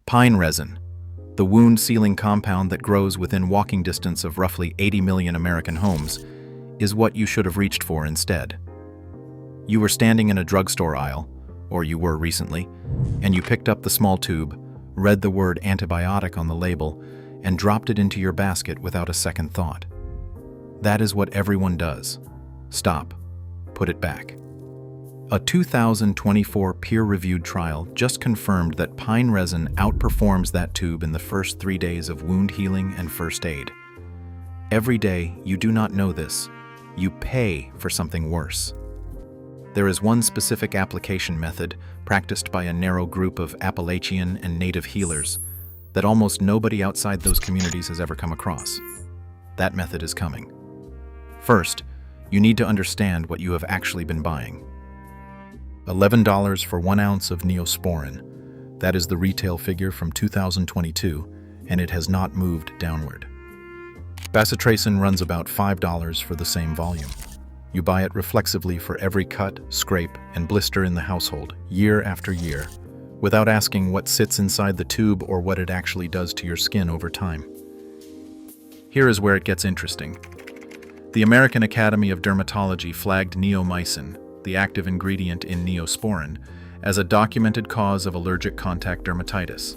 Pine resin, the wound-sealing compound that grows within walking distance of roughly 80 million American homes, is what you should have reached for instead. You were standing in a drugstore aisle, or you were recently, and you picked up the small tube, read the word antibiotic on the label, and dropped it into your basket without a second thought. That is what everyone does. Stop. Put it back. A 2024 peer-reviewed trial just confirmed that pine resin outperforms that tube in the first 3 days of wound healing and first aid. Every day, you do not know this. You pay for something worse. There is one specific application method practiced by a narrow group of Appalachian and Native healers that almost nobody outside those communities has ever come across. That method is coming. First, you need to understand what you have actually been buying. $11 for 1 ounce of Neosporin. That is the retail figure from 2022, and it has not moved downward. Bacitracin runs about $5 for the same volume. You buy it reflexively for every cut, scrape, and blister in the household, year after year, without asking what sits inside the tube or what it actually does to your skin over time. Here is where it gets interesting. The American Academy of Dermatology flagged neomycin, the active ingredient in Neosporin, as a documented cause of allergic contact dermatitis.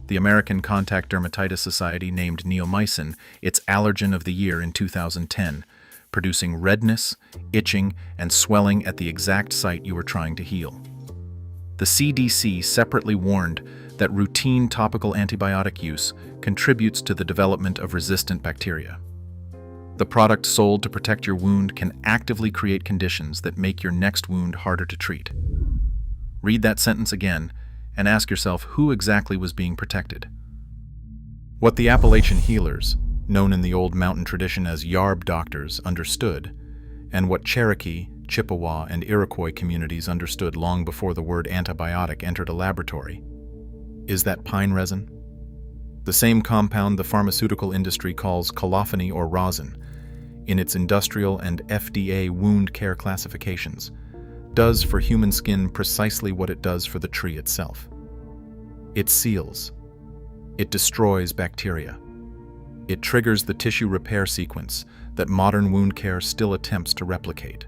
The American Contact Dermatitis Society named neomycin its allergen of the year in 2010, producing redness, itching, and swelling at the exact site you were trying to heal. The CDC separately warned that routine topical antibiotic use contributes to the development of resistant bacteria. The product sold to protect your wound can actively create conditions that make your next wound harder to treat. Read that sentence again and ask yourself who exactly was being protected. What the Appalachian healers, known in the old mountain tradition as Yarb doctors, understood, and what Cherokee, Chippewa, and Iroquois communities understood long before the word antibiotic entered a laboratory, is that pine resin. The same compound the pharmaceutical industry calls colophony or rosin, in its industrial and FDA wound care classifications, does for human skin precisely what it does for the tree itself. It seals. It destroys bacteria. It triggers the tissue repair sequence that modern wound care still attempts to replicate.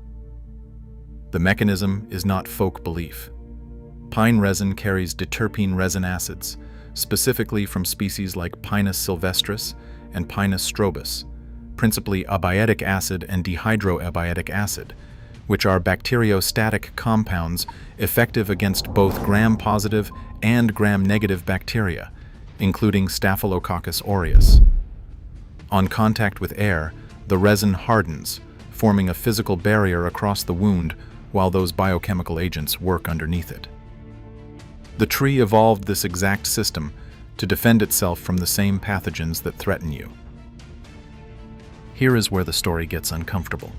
The mechanism is not folk belief. Pine resin carries diterpene resin acids, specifically from species like Pinus sylvestris and Pinus strobus, principally abiotic acid and dihydroabiotic acid, which are bacteriostatic compounds effective against both gram-positive and gram-negative bacteria, including Staphylococcus aureus. On contact with air, the resin hardens, forming a physical barrier across the wound while those biochemical agents work underneath it. The tree evolved this exact system to defend itself from the same pathogens that threaten you. Here is where the story gets uncomfortable.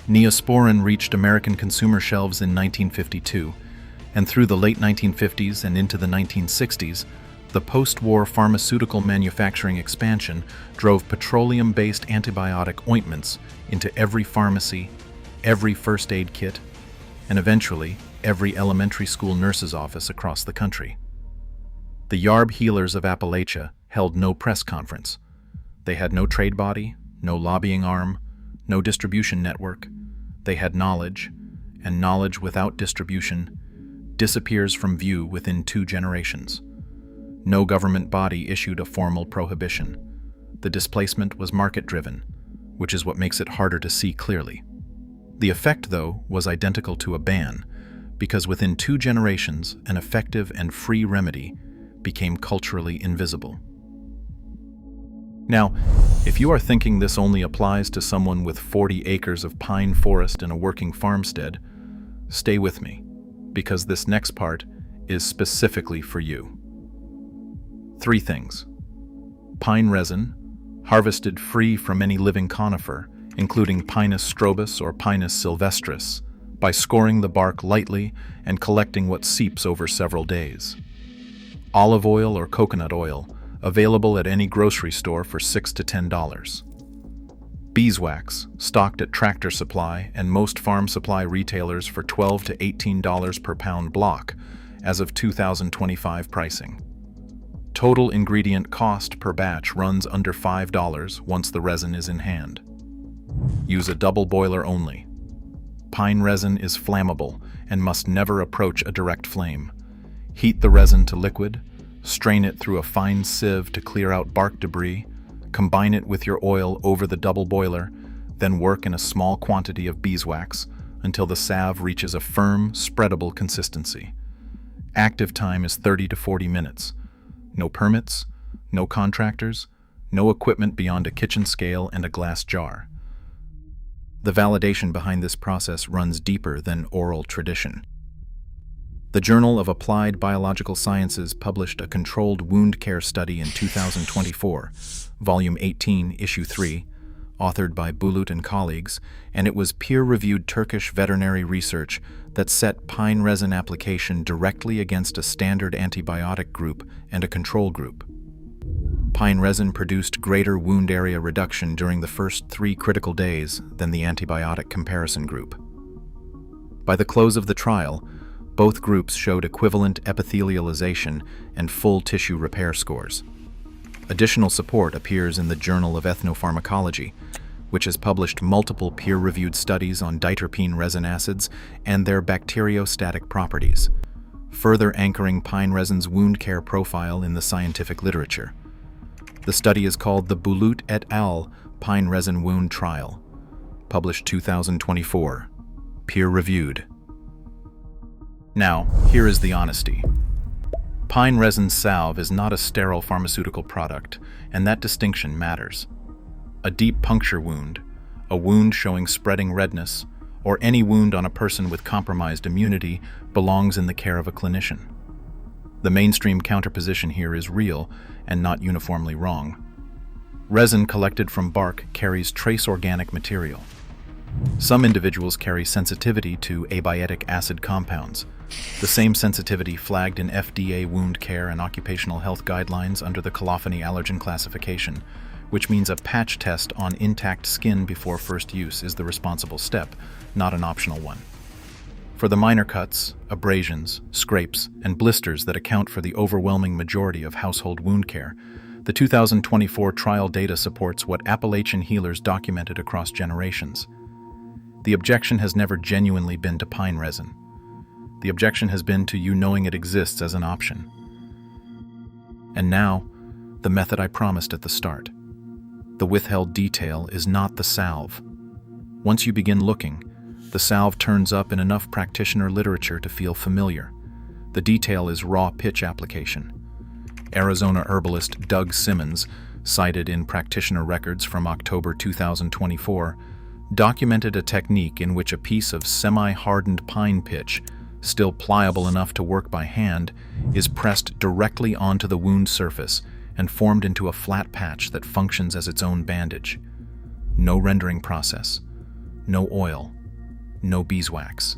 Neosporin reached American consumer shelves in 1952, and through the late 1950s and into the 1960s, the post-war pharmaceutical manufacturing expansion drove petroleum-based antibiotic ointments into every pharmacy, every first aid kit, and eventually every elementary school nurse's office across the country. The Yarb healers of Appalachia held no press conference. They had no trade body, no lobbying arm, no distribution network. They had knowledge, and knowledge without distribution disappears from view within 2 generations. No government body issued a formal prohibition. The displacement was market-driven, which is what makes it harder to see clearly. The effect, though, was identical to a ban, because within 2 generations, an effective and free remedy became culturally invisible. Now, if you are thinking this only applies to someone with 40 acres of pine forest and a working farmstead, stay with me, because this next part is specifically for you. 3 things. Pine resin, harvested free from any living conifer, including Pinus strobus or Pinus sylvestris, by scoring the bark lightly and collecting what seeps over several days. Olive oil or coconut oil, available at any grocery store for $6 to $10. Beeswax, stocked at Tractor Supply and most farm supply retailers for $12 to $18 per pound block, as of 2025 pricing. Total ingredient cost per batch runs under $5 once the resin is in hand. Use a double boiler only. Pine resin is flammable and must never approach a direct flame. Heat the resin to liquid, strain it through a fine sieve to clear out bark debris, combine it with your oil over the double boiler, then work in a small quantity of beeswax until the salve reaches a firm, spreadable consistency. Active time is 30 to 40 minutes. No permits, no contractors, no equipment beyond a kitchen scale and a glass jar. The validation behind this process runs deeper than oral tradition. The Journal of Applied Biological Sciences published a controlled wound care study in 2024, Volume 18, Issue 3, authored by Bulut and colleagues, and it was peer-reviewed Turkish veterinary research that set pine resin application directly against a standard antibiotic group and a control group. Pine resin produced greater wound area reduction during the first 3 critical days than the antibiotic comparison group. By the close of the trial, both groups showed equivalent epithelialization and full tissue repair scores. Additional support appears in the Journal of Ethnopharmacology, which has published multiple peer-reviewed studies on diterpene resin acids and their bacteriostatic properties, further anchoring pine resin's wound care profile in the scientific literature. The study is called the Bulut et al. Pine Resin Wound Trial, published 2024, peer-reviewed. Now, here is the honesty. Pine resin salve is not a sterile pharmaceutical product, and that distinction matters. A deep puncture wound, a wound showing spreading redness, or any wound on a person with compromised immunity belongs in the care of a clinician. The mainstream counterposition here is real and not uniformly wrong. Resin collected from bark carries trace organic material. Some individuals carry sensitivity to abiotic acid compounds, the same sensitivity flagged in FDA wound care and occupational health guidelines under the colophony allergen classification, which means a patch test on intact skin before first use is the responsible step, not an optional one. For the minor cuts, abrasions, scrapes, and blisters that account for the overwhelming majority of household wound care, the 2024 trial data supports what Appalachian healers documented across generations. The objection has never genuinely been to pine resin. The objection has been to you knowing it exists as an option. And now, the method I promised at the start. The withheld detail is not the salve. Once you begin looking, the salve turns up in enough practitioner literature to feel familiar. The detail is raw pitch application. Arizona herbalist Doug Simmons, cited in practitioner records from October 2024, documented a technique in which a piece of semi-hardened pine pitch, still pliable enough to work by hand, is pressed directly onto the wound surface and formed into a flat patch that functions as its own bandage. No rendering process, no oil, no beeswax,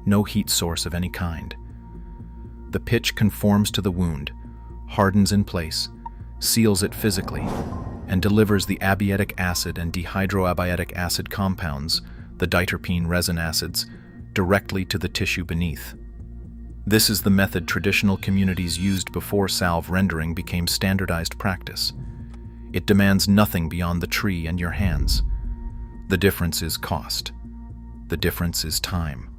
no heat source of any kind. The pitch conforms to the wound, hardens in place, seals it physically, and delivers the abiotic acid and dehydroabiotic acid compounds, the diterpene resin acids, directly to the tissue beneath. This is the method traditional communities used before salve rendering became standardized practice. It demands nothing beyond the tree and your hands. The difference is cost. The difference is time.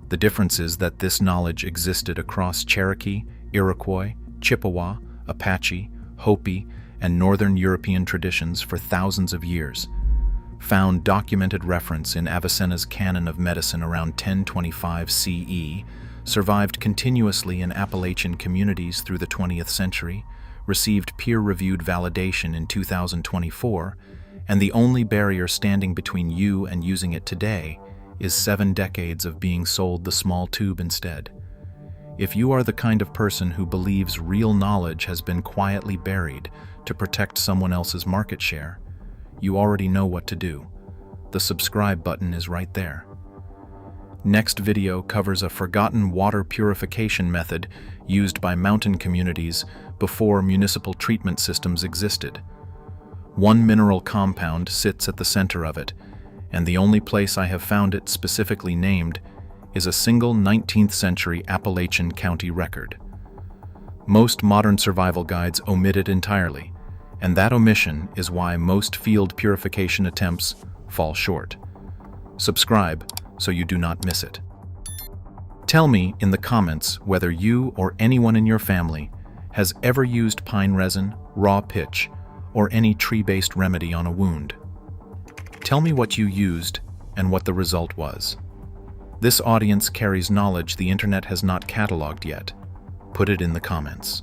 The difference is that this knowledge existed across Cherokee, Iroquois, Chippewa, Apache, Hopi, and Northern European traditions for thousands of years. Found documented reference in Avicenna's Canon of Medicine around 1025 CE, survived continuously in Appalachian communities through the 20th century, received peer-reviewed validation in 2024, and the only barrier standing between you and using it today is 7 decades of being sold the small tube instead. If you are the kind of person who believes real knowledge has been quietly buried to protect someone else's market share, you already know what to do. The subscribe button is right there. Next video covers a forgotten water purification method used by mountain communities before municipal treatment systems existed. One mineral compound sits at the center of it, and the only place I have found it specifically named is a single 19th century Appalachian county record. Most modern survival guides omit it entirely, and that omission is why most field purification attempts fall short. Subscribe so you do not miss it. Tell me in the comments whether you or anyone in your family has ever used pine resin, raw pitch, or any tree-based remedy on a wound. Tell me what you used and what the result was. This audience carries knowledge the internet has not cataloged yet. Put it in the comments.